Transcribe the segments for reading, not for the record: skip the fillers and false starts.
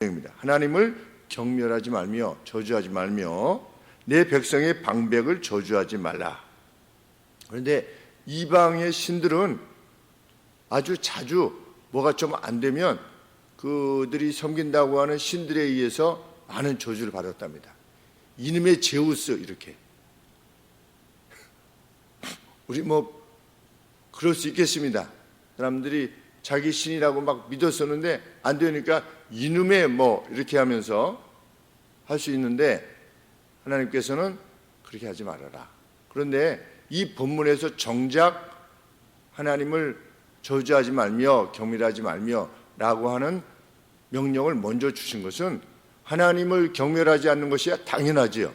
입니다. 하나님을 경멸하지 말며 저주하지 말며 내 백성의 방백을 저주하지 말라. 그런데 이방의 신들은 아주 자주 뭐가 좀 안 되면 그들이 섬긴다고 하는 신들에 의해서 많은 저주를 받았답니다. 이놈의 제우스 이렇게. 우리 뭐 그럴 수 있겠습니다. 사람들이 자기 신이라고 막 믿었었는데 안 되니까 이놈의 뭐 이렇게 하면서 할 수 있는데 하나님께서는 그렇게 하지 말아라. 그런데 이 본문에서 정작 하나님을 저주하지 말며 경멸하지 말며 라고 하는 명령을 먼저 주신 것은 하나님을 경멸하지 않는 것이 당연하지요.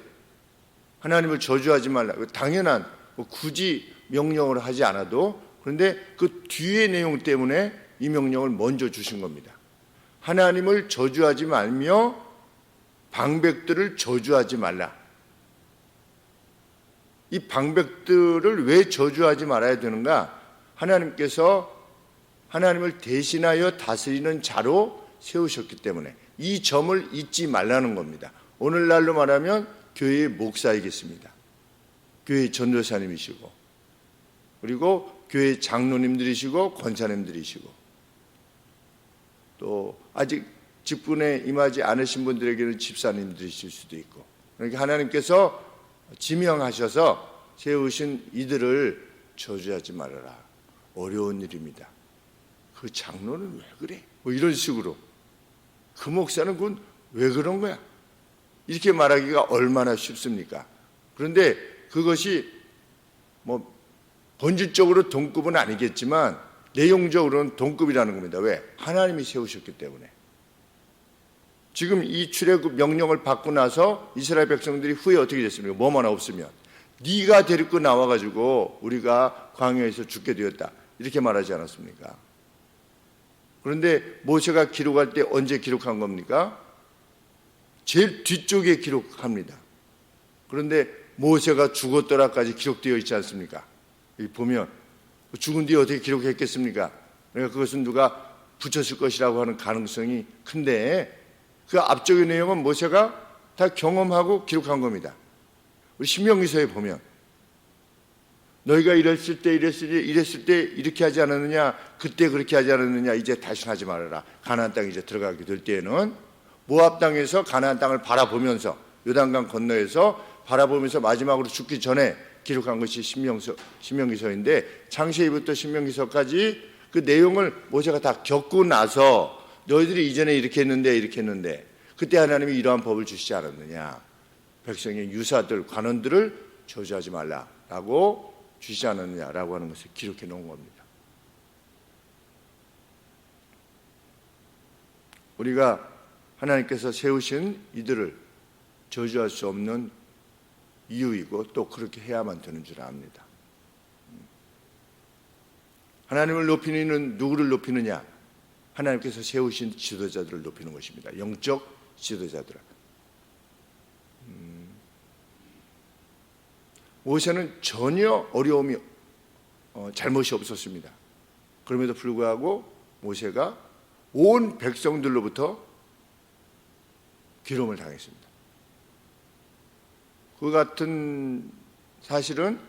하나님을 저주하지 말라. 당연한 굳이 명령을 하지 않아도, 그런데 그 뒤의 내용 때문에 이 명령을 먼저 주신 겁니다. 하나님을 저주하지 말며 방백들을 저주하지 말라. 이 방백들을 왜 저주하지 말아야 되는가? 하나님께서 하나님을 대신하여 다스리는 자로 세우셨기 때문에 이 점을 잊지 말라는 겁니다. 오늘날로 말하면 교회의 목사이겠습니다. 교회의 전도사님이시고, 그리고 교회 장로님들이시고 권사님들이시고, 또 아직 직분에 임하지 않으신 분들에게는 집사님들이실 수도 있고, 그러니까 하나님께서 지명하셔서 세우신 이들을 저주하지 말아라. 어려운 일입니다. 그 장로는 왜 그래? 뭐 이런 식으로. 그 목사는 그건 왜 그런 거야? 이렇게 말하기가 얼마나 쉽습니까? 그런데 그것이 뭐 본질적으로 동급은 아니겠지만 내용적으로는 동급이라는 겁니다. 왜? 하나님이 세우셨기 때문에. 지금 이 출애굽 명령을 받고 나서 이스라엘 백성들이 후에 어떻게 됐습니까? 뭐만 없으면 네가 데리고 나와가지고 우리가 광야에서 죽게 되었다, 이렇게 말하지 않았습니까? 그런데 모세가 기록할 때 언제 기록한 겁니까? 제일 뒤쪽에 기록합니다. 그런데 모세가 죽었더라까지 기록되어 있지 않습니까? 여기 보면 죽은 뒤에 어떻게 기록했겠습니까? 그러니까 그것은 누가 붙였을 것이라고 하는 가능성이 큰데, 그 앞쪽의 내용은 모세가 다 경험하고 기록한 겁니다. 우리 신명기서에 보면 너희가 이랬을 때 이렇게 하지 않았느냐, 그때 그렇게 하지 않았느냐, 이제 다시 하지 말아라. 가나안 땅에 이제 들어가게 될 때에는 모압 땅에서 가나안 땅을 바라보면서, 요단강 건너에서 바라보면서 마지막으로 죽기 전에 기록한 것이 신명기서인데, 창세기부터 신명기서까지 그 내용을 모세가 다 겪고 나서 너희들이 이전에 이렇게 했는데 그때 하나님이 이러한 법을 주시지 않았느냐, 백성의 유사들, 관원들을 저주하지 말라라고 주시지 않았느냐라고 하는 것을 기록해 놓은 겁니다. 우리가 하나님께서 세우신 이들을 저주할 수 없는 이유이고 또 그렇게 해야만 되는 줄 압니다. 하나님을 높이는 이는 누구를 높이느냐? 하나님께서 세우신 지도자들을 높이는 것입니다. 영적 지도자들. 모세는 전혀 어려움이 잘못이 없었습니다. 그럼에도 불구하고 모세가 온 백성들로부터 기름을 당했습니다. 그 같은 사실은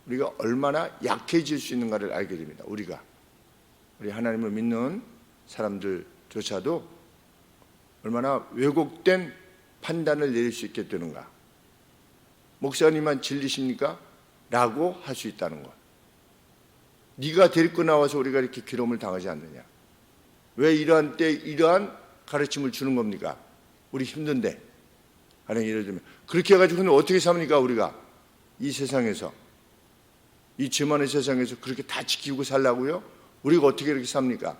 우리가 얼마나 약해질 수 있는가를 알게 됩니다. 우리 하나님을 믿는 사람들조차도 얼마나 왜곡된 판단을 내릴 수 있게 되는가. 목사님만 진리십니까? 라고 할 수 있다는 것. 네가 데리고 나와서 우리가 이렇게 기름을 당하지 않느냐. 왜 이러한 때 이러한 가르침을 주는 겁니까? 우리 힘든데. 하나님 예를 들면 그렇게 해가지고는 어떻게 삽니까? 우리가 이 세상에서, 이 죄 많은 세상에서 그렇게 다 지키고 살라고요? 우리가 어떻게 이렇게 삽니까?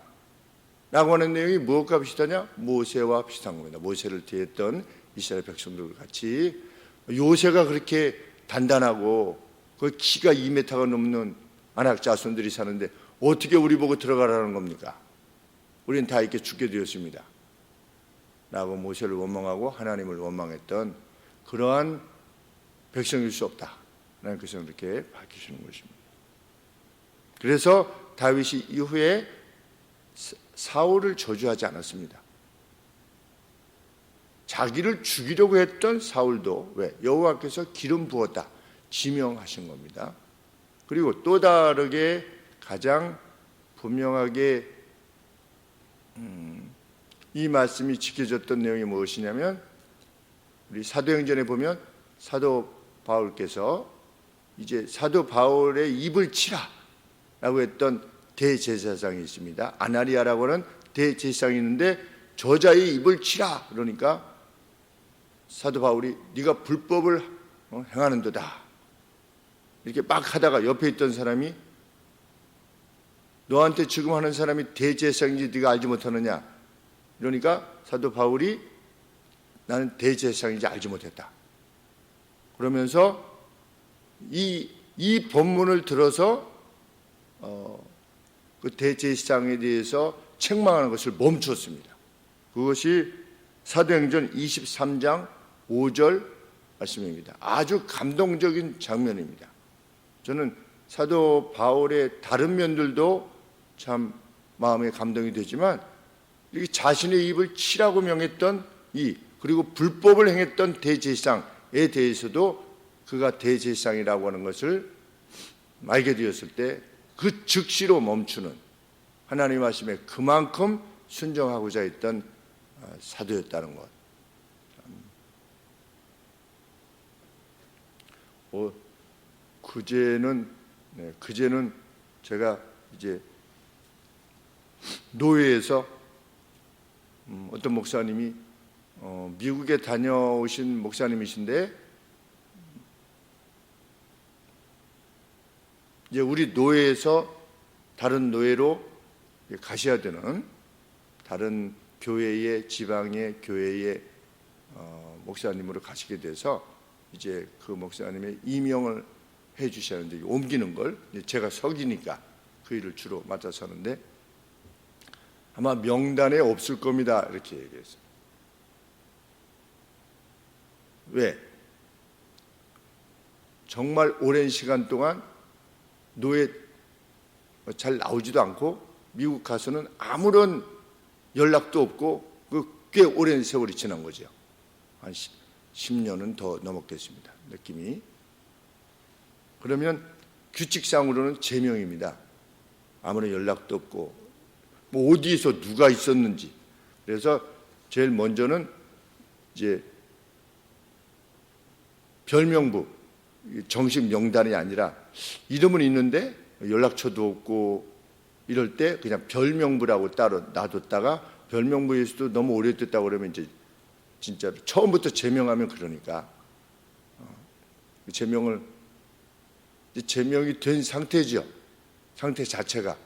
라고 하는 내용이 무엇과 비슷하냐? 모세와 비슷한 겁니다. 모세를 대했던 이스라엘 백성들과 같이 요새가 그렇게 단단하고 그 키가 2m가 넘는 아낙 자손들이 사는데 어떻게 우리 보고 들어가라는 겁니까? 우리는 다 이렇게 죽게 되었습니다 라고 모세를 원망하고 하나님을 원망했던 그러한 백성일 수 없다, 하나님께서 그렇게 밝히시는 것입니다. 그래서 다윗이 이후에 사울을 저주하지 않았습니다. 자기를 죽이려고 했던 사울도 왜? 여호와께서 기름 부었다. 지명하신 겁니다. 그리고 또 다르게 가장 분명하게 이 말씀이 지켜졌던 내용이 무엇이냐면 우리 사도행전에 보면 사도 바울께서 이제 사도 바울의 입을 치라라고 했던 대제사장이 있습니다. 아나리아라고 하는 대제사장이 있는데 저자의 입을 치라 그러니까 사도 바울이 네가 불법을 행하는도다 이렇게 막 하다가 옆에 있던 사람이 너한테 지금 하는 사람이 대제사장인지 네가 알지 못하느냐 이러니까 사도 바울이 나는 대제사장인지 알지 못했다 그러면서 이 본문을 들어서 그 대제사장에 대해서 책망하는 것을 멈추었습니다. 그것이 사도행전 23장 5절 말씀입니다. 아주 감동적인 장면입니다. 저는 사도 바울의 다른 면들도 참 마음에 감동이 되지만 이렇게 자신의 입을 치라고 명했던 그리고 불법을 행했던 대제사장에 대해서도 그가 대제사장이라고 하는 것을 알게 되었을 때 그 즉시로 멈추는 하나님의 말씀에 그만큼 순종하고자 했던 사도였다는 것. 그제는 제가 이제 노예에서 어떤 목사님이 미국에 다녀오신 목사님이신데 이제 우리 노예에서 다른 노예로 가셔야 되는 다른 교회의 지방의 교회의 목사님으로 가시게 돼서 이제 그 목사님의 임명을 해 주시는데 옮기는 걸 제가 석이니까 그 일을 주로 맡아서 하는데 아마 명단에 없을 겁니다 이렇게 얘기했어요. 왜? 정말 오랜 시간 동안 노예 잘 나오지도 않고 미국 가서는 아무런 연락도 없고 꽤 오랜 세월이 지난 거죠. 한 10년은 더 넘었겠습니다. 느낌이. 그러면 규칙상으로는 제명입니다. 아무런 연락도 없고 뭐 어디에서 누가 있었는지. 그래서 제일 먼저는 이제 별명부 정식 명단이 아니라 이름은 있는데 연락처도 없고 이럴 때 그냥 별명부라고 따로 놔뒀다가 별명부에서도 너무 오래됐다고 그러면 이제 진짜로 처음부터 제명하면 그러니까 제명이 된 상태죠. 상태 자체가.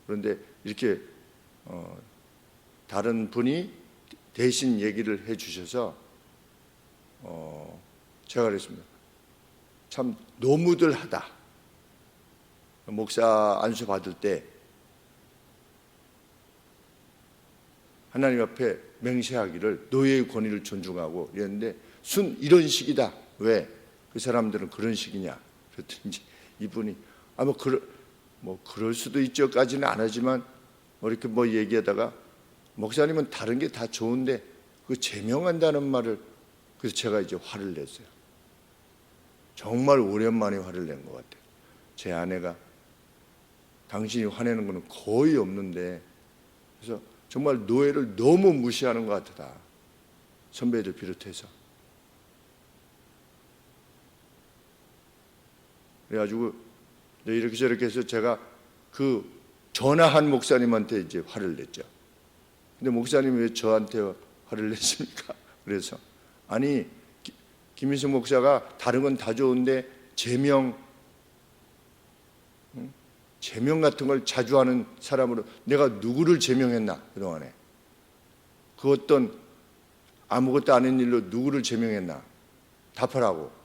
그런데 이렇게 다른 분이 대신 얘기를 해 주셔서 제가 그랬습니다. 참 너무들 하다. 목사 안수 받을 때 하나님 앞에 맹세하기를 노예의 권위를 존중하고 이랬는데 이런 식이다. 왜? 그 사람들은 그런 식이냐? 그랬더니 이분이 그럴 수도 있죠까지는 안 하지만 이렇게 얘기하다가 목사님은 다른 게 다 좋은데 그 제명한다는 말을 그래서 제가 이제 화를 냈어요. 정말 오랜만에 화를 낸 것 같아요. 제 아내가 당신이 화내는 거는 거의 없는데 그래서 정말 노예를 너무 무시하는 것 같다. 선배들 비롯해서. 그래가지고 이렇게 저렇게 해서 제가 그 전화한 목사님한테 이제 화를 냈죠. 근데 목사님이 왜 저한테 화를 냈습니까? 그래서 아니 김인성 목사가 다른 건 다 좋은데 제명 같은 걸 자주 하는 사람으로 내가 누구를 제명했나 그동안에 그 어떤 아무것도 아닌 일로 누구를 제명했나 답하라고.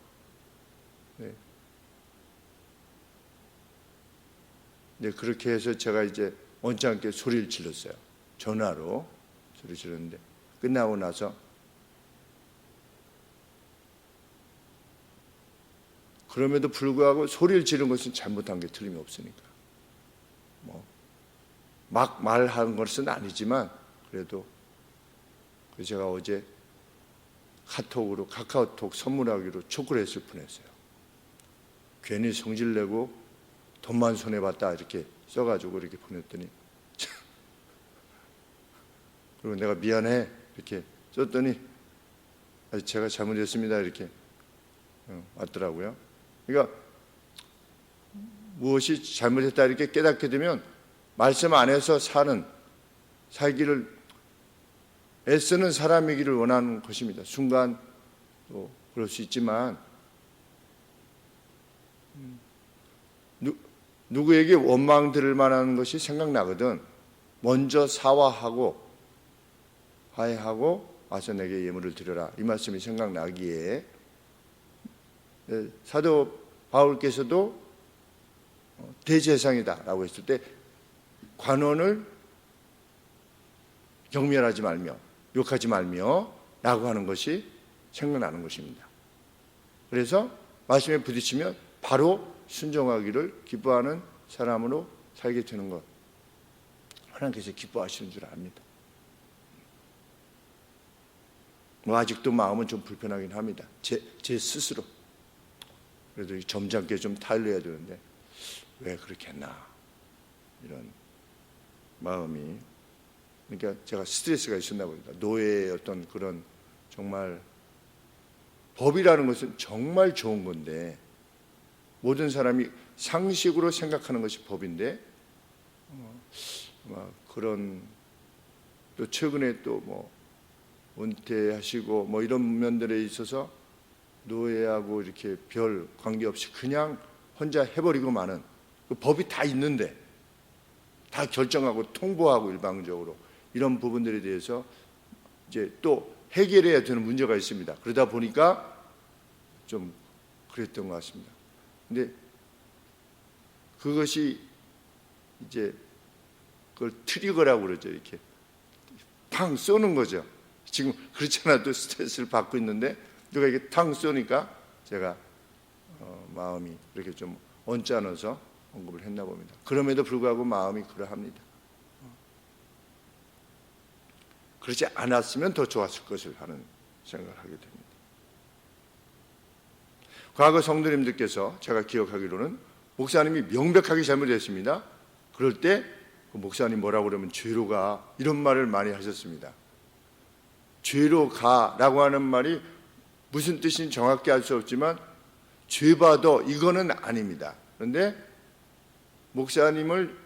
네, 그렇게 해서 제가 이제 원치 않게 소리를 질렀어요. 전화로 소리 질렀는데 끝나고 나서 그럼에도 불구하고 소리를 지른 것은 잘못한 게 틀림이 없으니까 막 말한 것은 아니지만 그래도 제가 어제 카톡으로 카카오톡 선물하기로 초콜릿을 보냈어요. 괜히 성질내고 돈만 손해봤다 이렇게 써가지고 이렇게 보냈더니 그리고 내가 미안해 이렇게 썼더니 제가 잘못했습니다 이렇게 왔더라고요. 그러니까 무엇이 잘못했다 이렇게 깨닫게 되면 말씀 안에서 살기를 애쓰는 사람이기를 원하는 것입니다. 순간 또 그럴 수 있지만 누구에게 원망 들을 만한 것이 생각나거든 먼저 사과하고 화해하고 와서 내게 예물을 드려라 이 말씀이 생각나기에 사도 바울께서도 대제사장이다라고 했을 때 관원을 경멸하지 말며 욕하지 말며 라고 하는 것이 생각나는 것입니다. 그래서 말씀에 부딪히면 바로 순종하기를 기뻐하는 사람으로 살게 되는 것 하나님께서 기뻐하시는 줄 압니다. 뭐 아직도 마음은 좀 불편하긴 합니다. 제 스스로 그래도 점잖게 좀 타일러야 되는데 왜 그렇게 했나 이런 마음이 그러니까 제가 스트레스가 있었나 봅니다. 노예의 어떤 그런 정말 법이라는 것은 정말 좋은 건데 모든 사람이 상식으로 생각하는 것이 법인데 그런 또 최근에 또 뭐 은퇴하시고 뭐 이런 면들에 있어서 노예하고 이렇게 별 관계없이 그냥 혼자 해버리고 마는 그 법이 다 있는데 다 결정하고 통보하고 일방적으로 이런 부분들에 대해서 이제 또 해결해야 되는 문제가 있습니다. 그러다 보니까 좀 그랬던 것 같습니다. 근데 그것이 이제 그걸 트리거라고 그러죠. 이렇게 팡 쏘는 거죠. 지금 그렇지 않아도 스트레스를 받고 있는데 누가 이렇게 탕 쏘니까 제가 마음이 이렇게 좀 언짢아서 언급을 했나 봅니다. 그럼에도 불구하고 마음이 그러합니다. 그렇지 않았으면 더 좋았을 것을 하는 생각을 하게 됩니다. 과거 성도님들께서 제가 기억하기로는 목사님이 명백하게 잘못했습니다. 그럴 때 그 목사님 뭐라고 그러면 죄로 가 이런 말을 많이 하셨습니다. 죄로 가라고 하는 말이 무슨 뜻인지 정확히 알 수 없지만 죄받아 이거는 아닙니다. 그런데 목사님을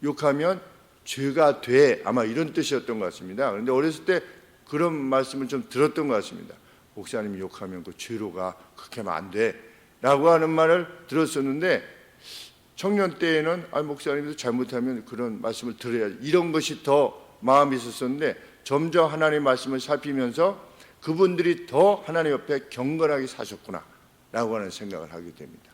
욕하면 죄가 돼 아마 이런 뜻이었던 것 같습니다. 그런데 어렸을 때 그런 말씀을 좀 들었던 것 같습니다. 목사님이 욕하면 그 죄로 가 그렇게 하면 안 돼 라고 하는 말을 들었었는데 청년 때에는 목사님도 잘못하면 그런 말씀을 들어야지 이런 것이 더 마음이 있었었는데 점점 하나님의 말씀을 살피면서 그분들이 더 하나님 옆에 경건하게 사셨구나 라고 하는 생각을 하게 됩니다.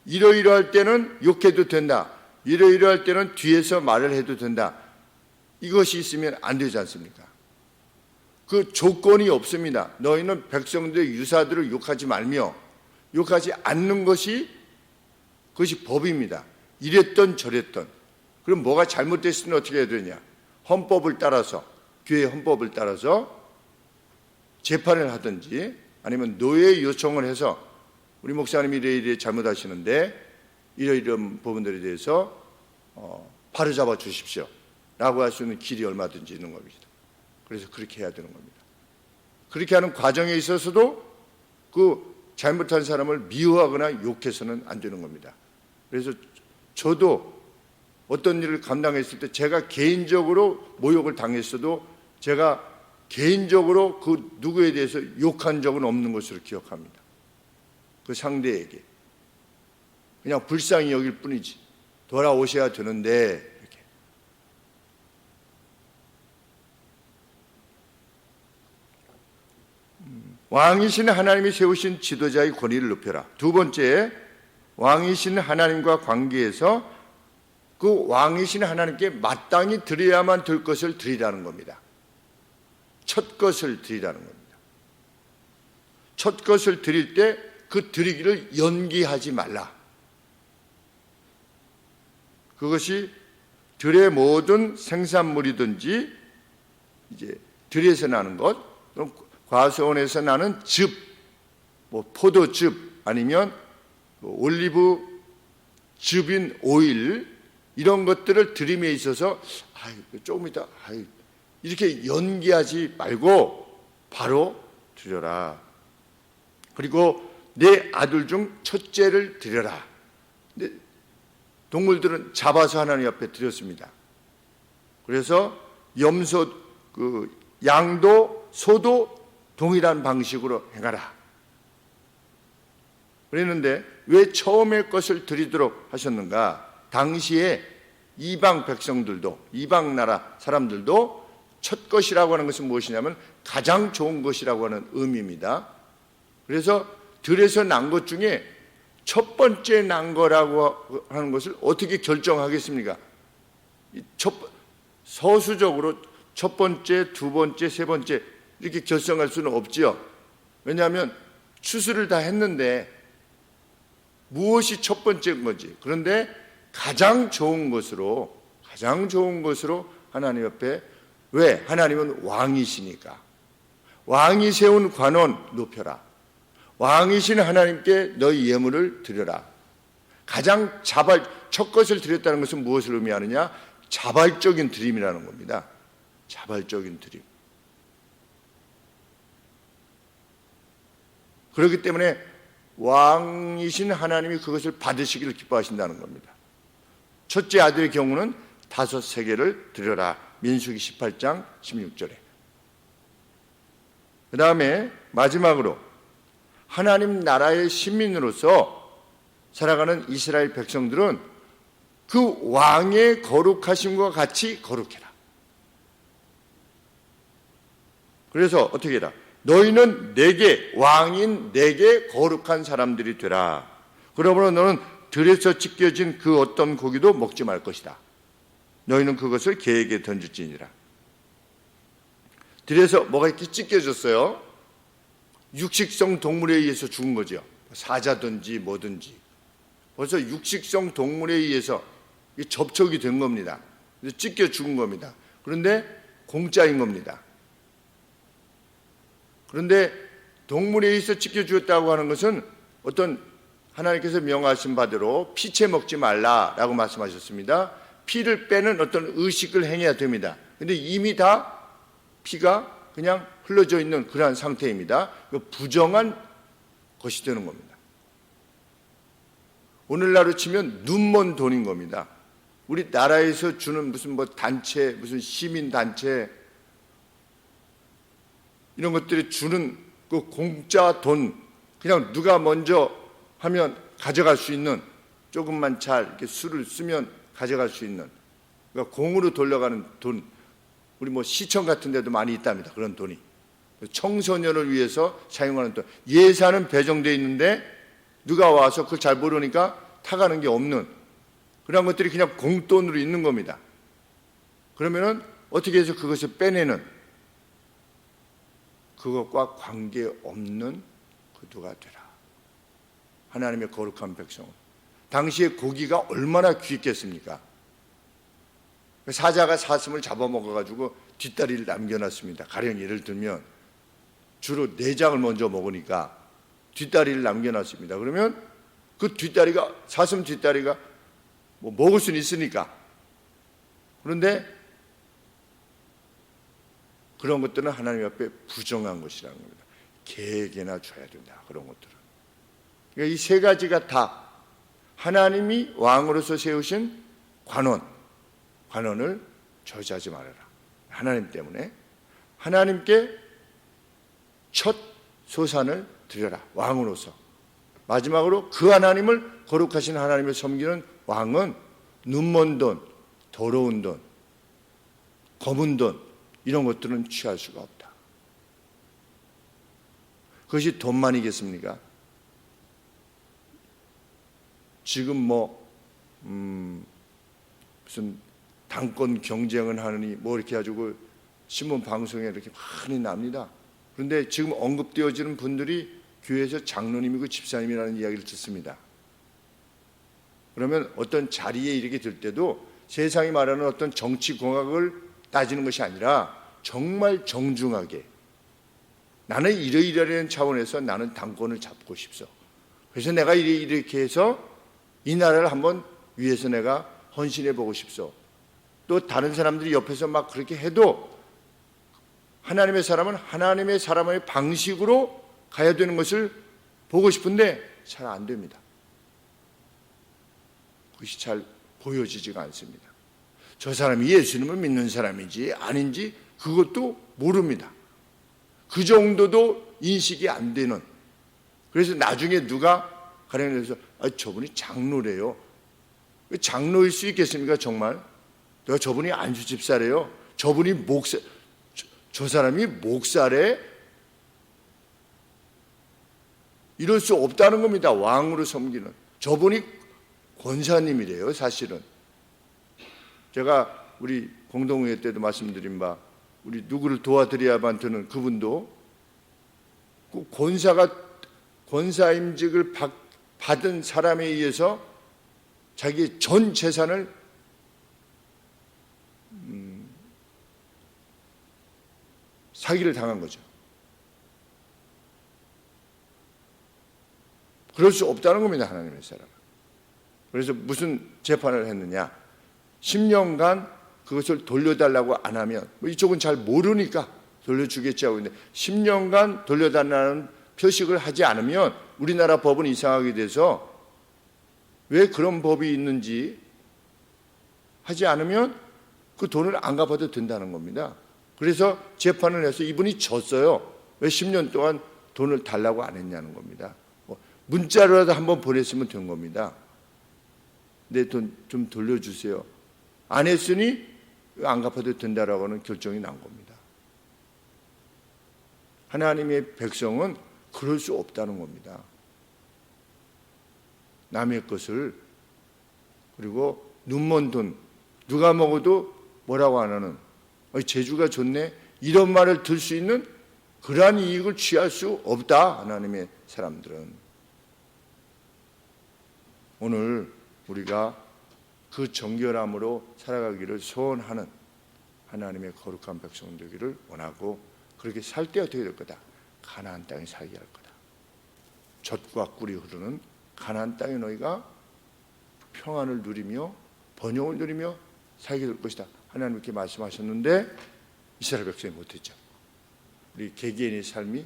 이러이러할 때는 욕해도 된다. 이러이러할 때는 뒤에서 말을 해도 된다. 이것이 있으면 안 되지 않습니까? 그 조건이 없습니다. 너희는 백성들의 유사들을 욕하지 말며 욕하지 않는 것이 그것이 법입니다. 이랬던 저랬던. 그럼 뭐가 잘못됐으면 어떻게 해야 되냐? 헌법을 따라서 교회 헌법을 따라서 재판을 하든지 아니면 노예 요청을 해서 우리 목사님이 이래 잘못하시는데 이런 부분들에 대해서 바로잡아 주십시오 라고 할 수 있는 길이 얼마든지 있는 겁니다. 그래서 그렇게 해야 되는 겁니다. 그렇게 하는 과정에 있어서도 그 잘못한 사람을 미워하거나 욕해서는 안 되는 겁니다. 그래서 저도 어떤 일을 감당했을 때 제가 개인적으로 모욕을 당했어도 제가 개인적으로 그 누구에 대해서 욕한 적은 없는 것으로 기억합니다. 그 상대에게 그냥 불쌍히 여길 뿐이지 돌아오셔야 되는데 이렇게. 왕이신 하나님이 세우신 지도자의 권위를 높여라. 두 번째, 왕이신 하나님과 관계에서 그 왕이신 하나님께 마땅히 드려야만 될 것을 드리라는 겁니다. 첫 것을 드리라는 겁니다. 첫 것을 드릴 때 그 드리기를 연기하지 말라. 그것이 들의 모든 생산물이든지 이제 들에서 나는 것 과수원에서 나는 즙, 뭐 포도즙 아니면 뭐 올리브 즙인 오일 이런 것들을 드림에 있어서 조금 이따 이렇게 연기하지 말고 바로 드려라. 그리고 내 아들 중 첫째를 드려라. 근데 동물들은 잡아서 하나님 앞에 드렸습니다. 그래서 염소, 양도 소도 동일한 방식으로 행하라. 그랬는데 왜 처음의 것을 드리도록 하셨는가? 당시에 이방 백성들도, 이방 나라 사람들도 첫 것이라고 하는 것은 무엇이냐면 가장 좋은 것이라고 하는 의미입니다. 그래서 들에서 난 것 중에 첫 번째 난 거라고 하는 것을 어떻게 결정하겠습니까? 서수적으로 첫 번째, 두 번째, 세 번째 이렇게 결정할 수는 없지요. 왜냐하면 추수를 다 했는데 무엇이 첫 번째인 거지. 그런데 가장 좋은 것으로 하나님 앞에, 왜? 하나님은 왕이시니까. 왕이 세운 관원 높여라. 왕이신 하나님께 너희 예물을 드려라. 가장 첫 것을 드렸다는 것은 무엇을 의미하느냐? 자발적인 드림이라는 겁니다. 자발적인 드림. 그렇기 때문에 왕이신 하나님이 그것을 받으시기를 기뻐하신다는 겁니다. 첫째 아들의 경우는 5세겔을 드려라. 민수기 18장 16절에. 그 다음에 마지막으로 하나님 나라의 시민으로서 살아가는 이스라엘 백성들은 그 왕의 거룩하심과 같이 거룩해라. 그래서 어떻게 해라? 너희는 내게, 왕인 내게 거룩한 사람들이 되라. 그러므로 너는 들에서 찢겨진 그 어떤 고기도 먹지 말 것이다. 너희는 그것을 개에게 던질지니라. 들에서 뭐가 이렇게 찢겨졌어요? 육식성 동물에 의해서 죽은 거죠. 사자든지 뭐든지. 벌써 육식성 동물에 의해서 접촉이 된 겁니다. 그래서 찢겨 죽은 겁니다. 그런데 공짜인 겁니다. 그런데 동물에 의해서 찢겨 죽었다고 하는 것은 어떤 하나님께서 명하신 바대로 피채 먹지 말라라고 말씀하셨습니다. 피를 빼는 어떤 의식을 행해야 됩니다. 그런데 이미 다 피가 그냥 흘러져 있는 그러한 상태입니다. 부정한 것이 되는 겁니다. 오늘날로 치면 눈먼 돈인 겁니다. 우리 나라에서 주는 무슨 단체, 무슨 시민단체 이런 것들이 주는 그 공짜 돈, 그냥 누가 먼저 하면 가져갈 수 있는, 조금만 잘 이렇게 수를 쓰면 가져갈 수 있는, 그러니까 공으로 돌려가는 돈, 우리 시청 같은 데도 많이 있답니다. 그런 돈이. 청소년을 위해서 사용하는 돈. 예산은 배정되어 있는데 누가 와서 그걸 잘 모르니까 타가는 게 없는 그런 것들이 그냥 공돈으로 있는 겁니다. 그러면은 어떻게 해서 그것을 빼내는, 그것과 관계없는 그도가 되라. 하나님의 거룩한 백성은. 당시에 고기가 얼마나 귀했겠습니까? 사자가 사슴을 잡아먹어가지고 뒷다리를 남겨놨습니다. 가령 예를 들면 주로 내장을 먼저 먹으니까 뒷다리를 남겨놨습니다. 그러면 그 뒷다리가, 사슴 뒷다리가 먹을 수는 있으니까. 그런데 그런 것들은 하나님 앞에 부정한 것이라는 겁니다. 개에게나 줘야 된다. 그런 것들은. 그러니까 이 세 가지가 다 하나님이 왕으로서 세우신 관원을 저지하지 말아라. 하나님 때문에 하나님께 첫 소산을 드려라. 왕으로서. 마지막으로 그 하나님을, 거룩하신 하나님을 섬기는 왕은 눈먼 돈, 더러운 돈, 검은 돈 이런 것들은 취할 수가 없다. 그것이 돈만이겠습니까? 지금 무슨 당권 경쟁을 하느니 이렇게 해가지고 신문 방송에 이렇게 많이 납니다. 그런데 지금 언급되어지는 분들이 교회에서 장로님이고 집사님이라는 이야기를 듣습니다. 그러면 어떤 자리에 이르게 될 때도 세상이 말하는 어떤 정치 공학을 따지는 것이 아니라 정말 정중하게 나는 이러이러한 차원에서 나는 당권을 잡고 싶소. 그래서 내가 이렇게 해서 이 나라를 한번 위해서 내가 헌신해 보고 싶소. 또 다른 사람들이 옆에서 막 그렇게 해도 하나님의 사람은 하나님의 사람의 방식으로 가야 되는 것을 보고 싶은데 잘 안 됩니다. 그것이 잘 보여지지가 않습니다. 저 사람이 예수님을 믿는 사람인지 아닌지 그것도 모릅니다. 그 정도도 인식이 안 되는. 그래서 나중에 누가 가령해서 저분이 장로래요. 장로일 수 있겠습니까 정말? 내가 저분이 안수 집사래요. 저분이 목사, 저 사람이 목사래? 이럴 수 없다는 겁니다. 왕으로 섬기는. 저분이 권사님이래요 사실은. 제가 우리 공동회의 때도 말씀드린 바 우리 누구를 도와드려야만 되는 그분도 그 권사임직을 받은 사람에 의해서 자기 전 재산을 사기를 당한 거죠. 그럴 수 없다는 겁니다 하나님의 사람은. 그래서 무슨 재판을 했느냐, 10년간 그것을 돌려달라고 안 하면, 이쪽은 잘 모르니까 돌려주겠지 하고 있는데 10년간 돌려달라는 표식을 하지 않으면 우리나라 법은 이상하게 돼서 왜 그런 법이 있는지 하지 않으면 그 돈을 안 갚아도 된다는 겁니다. 그래서 재판을 해서 이분이 졌어요. 왜 10년 동안 돈을 달라고 안 했냐는 겁니다. 문자로라도 한번 보냈으면 된 겁니다. 내 돈 좀 돌려주세요. 안 했으니 안 갚아도 된다라고 하는 결정이 난 겁니다. 하나님의 백성은 그럴 수 없다는 겁니다. 남의 것을, 그리고 눈먼 돈 누가 먹어도 뭐라고 안 하는, 재주가 좋네 이런 말을 들 수 있는 그러한 이익을 취할 수 없다 하나님의 사람들은. 오늘 우리가 그 정결함으로 살아가기를 소원하는 하나님의 거룩한 백성 되기를 원하고, 그렇게 살 때 어떻게 될 거다? 가나안 땅에 살게 할 거다. 젖과 꿀이 흐르는 가나안 땅에 너희가 평안을 누리며 번영을 누리며 살게 될 것이다. 하나님 이렇게 말씀하셨는데 이스라엘 백성이 못했죠. 우리 개개인의 삶이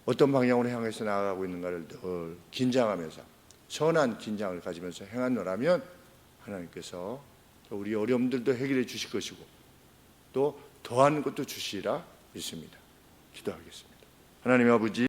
어떤 방향으로 향해서 나아가고 있는가를 늘 긴장하면서, 선한 긴장을 가지면서 행하노라면 하나님께서 우리 어려움들도 해결해 주실 것이고 또 더한 것도 주시리라 믿습니다. 기도하겠습니다. 하나님 아버지,